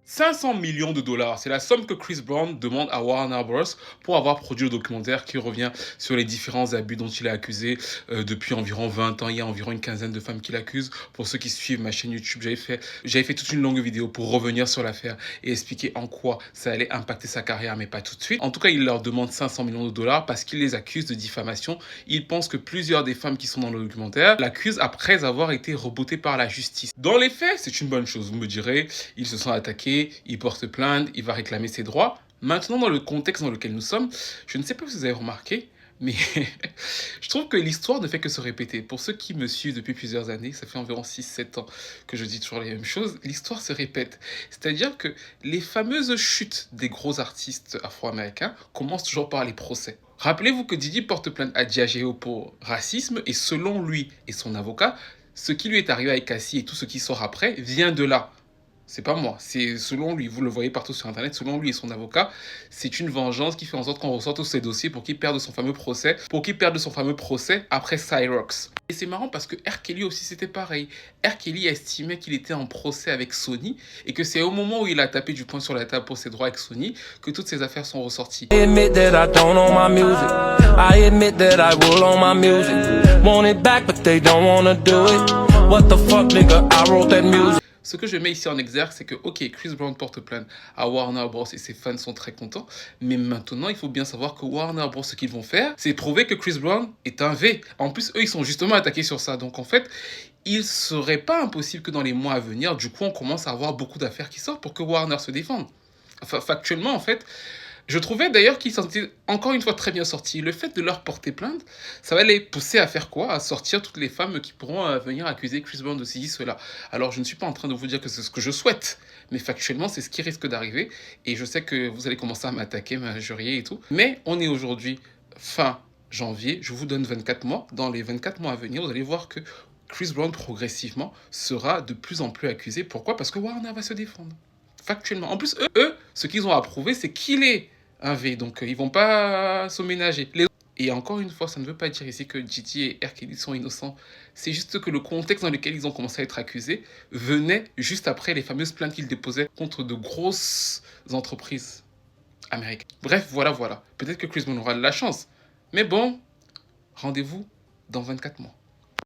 500 millions de dollars, c'est la somme que Chris Brown demande à Warner Bros. Pour avoir produit le documentaire qui revient sur les différents abus dont il est accusé depuis environ 20 ans. Il y a environ une quinzaine de femmes qui l'accusent. Pour ceux qui suivent ma chaîne YouTube, j'avais fait toute une longue vidéo pour revenir sur l'affaire et expliquer en quoi ça allait impacter sa carrière, mais pas tout de suite. En tout cas, il leur demande 500 millions de dollars parce qu'il les accuse de diffamation. Il pense que plusieurs des femmes qui sont dans le documentaire l'accusent après avoir été rebootées par la justice. Dans les faits, c'est une bonne chose, vous me direz. Ils se sont attaqués, il porte plainte, il va réclamer ses droits. Maintenant, dans le contexte dans lequel nous sommes, je ne sais pas si vous avez remarqué, mais je trouve que l'histoire ne fait que se répéter. Pour ceux qui me suivent depuis plusieurs années, ça fait environ 6-7 ans que je dis toujours les mêmes choses, l'histoire se répète. C'est-à-dire que les fameuses chutes des gros artistes afro-américains commencent toujours par les procès. Rappelez-vous que Didi porte plainte à Diageo pour racisme, et selon lui et son avocat, ce qui lui est arrivé avec Cassie et tout ce qui sort après vient de là. C'est pas moi, c'est selon lui, vous le voyez partout sur internet, selon lui et son avocat, c'est une vengeance qui fait en sorte qu'on ressorte tous ces dossiers pour qu'il perde son fameux procès, après Cyrox. Et c'est marrant parce que R. Kelly aussi c'était pareil. R. Kelly estimait qu'il était en procès avec Sony et que c'est au moment où il a tapé du poing sur la table pour ses droits avec Sony que toutes ces affaires sont ressorties. Ce que je mets ici en exergue, c'est que, ok, Chris Brown porte plainte à Warner Bros. Et ses fans sont très contents. Mais maintenant, il faut bien savoir que Warner Bros, ce qu'ils vont faire, c'est prouver que Chris Brown est un V. En plus, eux, ils sont justement attaqués sur ça. Donc, en fait, il serait pas impossible que dans les mois à venir, du coup, on commence à avoir beaucoup d'affaires qui sortent pour que Warner se défende. Enfin, factuellement, en fait, je trouvais d'ailleurs qu'ils s'en étaient encore une fois très bien sortis. Le fait de leur porter plainte, ça va les pousser à faire quoi? À sortir toutes les femmes qui pourront venir accuser Chris Brown de ceci, cela. Alors je ne suis pas en train de vous dire que c'est ce que je souhaite, mais factuellement c'est ce qui risque d'arriver. Et je sais que vous allez commencer à m'attaquer, m'injurier et tout. Mais on est aujourd'hui fin janvier, je vous donne 24 mois. Dans les 24 mois à venir, vous allez voir que Chris Brown progressivement sera de plus en plus accusé. Pourquoi? Parce que Warner va se défendre. Factuellement. En plus, eux, ce qu'ils ont approuvé, c'est qu'il est un V, donc ils vont pas se ménager. Et encore une fois, ça ne veut pas dire ici que Didi et R. Kelly sont innocents. C'est juste que le contexte dans lequel ils ont commencé à être accusés venait juste après les fameuses plaintes qu'ils déposaient contre de grosses entreprises américaines. Bref, voilà. Peut-être que Chris Brown aura de la chance. Mais bon, rendez-vous dans 24 mois.